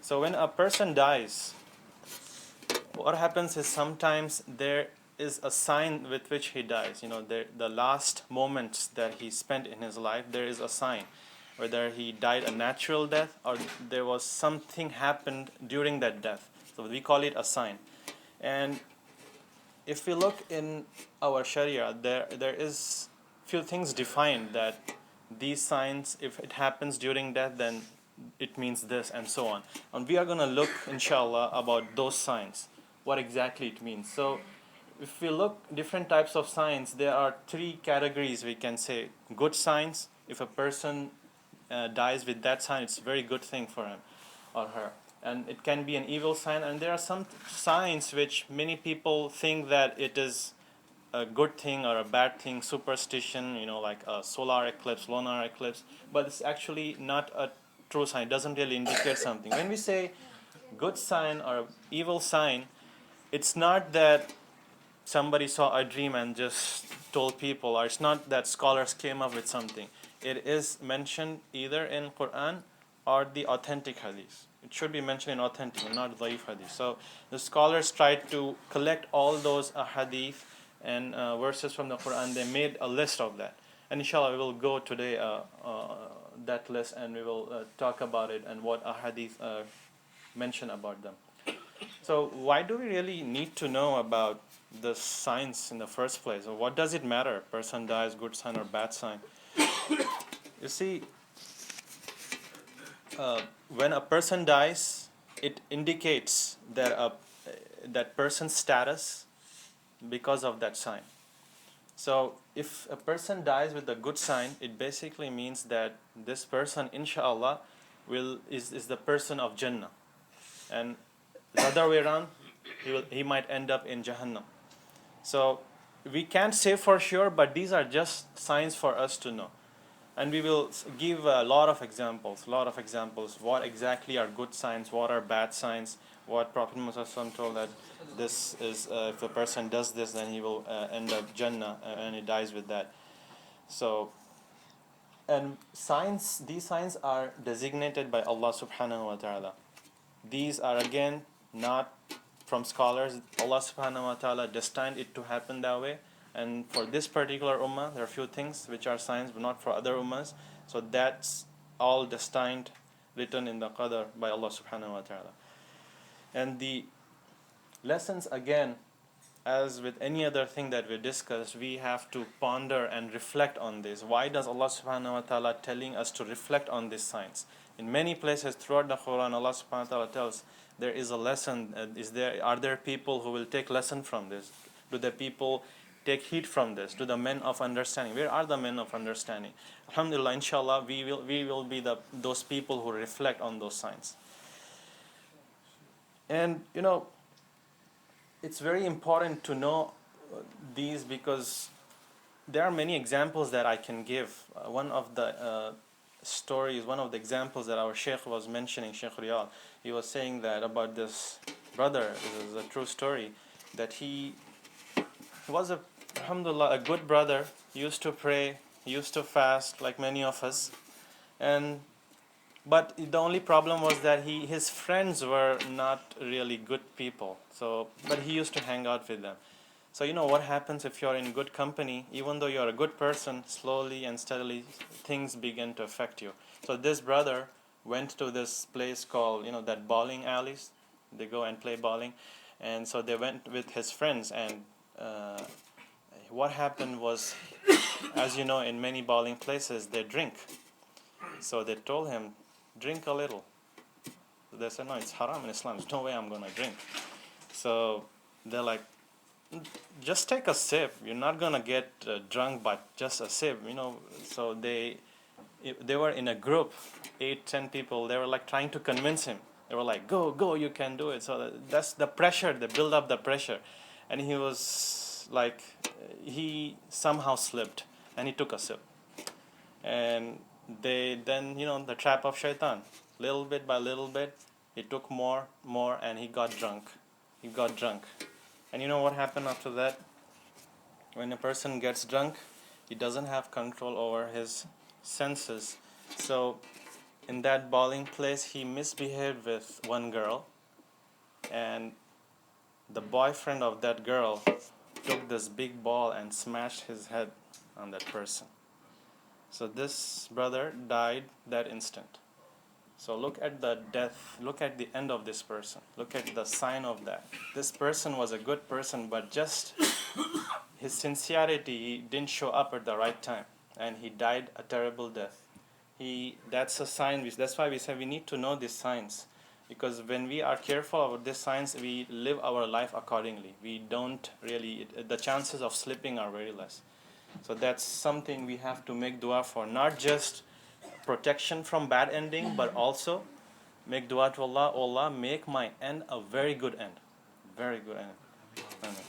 So when a person dies, what happens is sometimes there is a sign with which he dies. The last moments that he spent in his life, there is a sign. Whether he died a natural death or there was something happened during that death. So we call it a sign. And if we look in our Sharia, there is few things defined that these signs, if it happens during death, then it means this and so on. And we are going to look, inshallah, about those signs, what exactly it means. So if we look different types of signs, there are three categories we can say. Good signs, if a person dies with that sign, it's a very good thing for him or her. And it can be an evil sign. And there are some signs which many people think that it is a good thing or a bad thing, superstition, like a solar eclipse, lunar eclipse. But it's actually not a true sign. It doesn't really indicate something. When we say good sign or evil sign, it's not that somebody saw a dream and just told people, or it's not that scholars came up with something. It is mentioned either in Quran or the authentic hadith. It should be mentioned in authentic, not dhaif hadith. So the scholars tried to collect all those hadith and verses from the Quran. They made a list of that. And inshallah we will go today that list, and we will talk about it and what hadith mention about them. So why do we really need to know about the signs in the first place? Or what does it matter? Person dies, good sign or bad sign? You see, when a person dies, it indicates that person's status because of that sign. So if a person dies with a good sign, it basically means that this person, inshallah, is the person of Jannah. And the other way around, he might end up in Jahannam. So we can't say for sure, but these are just signs for us to know. And we will give a lot of examples, what exactly are good signs, what are bad signs, what Prophet Muhammad told that this is, if a person does this, then he will end up Jannah, and he dies with that. So, and these signs are designated by Allah subhanahu wa ta'ala. These are again not from scholars. Allah subhanahu wa ta'ala destined it to happen that way. And for this particular ummah, there are a few things which are signs, but not for other ummahs. So that's all destined, written in the qadar by Allah subhanahu wa ta'ala. And the lessons, again, as with any other thing that we discussed, we have to ponder and reflect on this. Why does Allah subhanahu wa ta'ala telling us to reflect on these signs? In many places throughout the Quran, Allah subhanahu wa ta'ala tells there is a lesson. Are there people who will take lesson from this? Do the people take heed from this? To the men of understanding. Where are the men of understanding? Alhamdulillah, inshallah, we will be those people who reflect on those signs. And it's very important to know these, because there are many examples that I can give. One of the stories, one of the examples that our Sheikh was mentioning, Sheikh Riyal, he was saying that about this brother. This is a true story, that he was alhamdulillah, a good brother. He used to pray, he used to fast like many of us. But the only problem was that his friends were not really good people. But he used to hang out with them. So what happens if you're in good company, even though you're a good person, slowly and steadily things begin to affect you. So this brother went to this place called, that bowling alleys. They go and play bowling. And so they went with his friends, and what happened was, as you know, in many bowling places, they drink. So they told him, drink a little. They said, no, it's haram in Islam. There's no way I'm going to drink. So they're like, just take a sip. You're not going to get drunk by just a sip. So they were in a group, 8-10 people. They were like trying to convince him. They were like, go, you can do it. So that's the pressure. They build up the pressure. And he was like, he somehow slipped, and he took a sip. And the trap of shaitan, little bit by little bit, he took more, and he got drunk. And what happened after that? When a person gets drunk, he doesn't have control over his senses. So in that bowling place, he misbehaved with one girl, and the boyfriend of that girl took this big ball and smashed his head on that person. So this brother died that instant. So look at the death, look at the end of this person, look at the sign of that. This person was a good person, but just his sincerity didn't show up at the right time, and he died a terrible death. That's a sign. That's why we say we need to know these signs, because when we are careful about these signs, we live our life accordingly. We don't really. The chances of slipping are very less. So that's something we have to make dua for, not just protection from bad ending, but also make dua to Allah. Allah, make my end a very good end, very good end. Amen.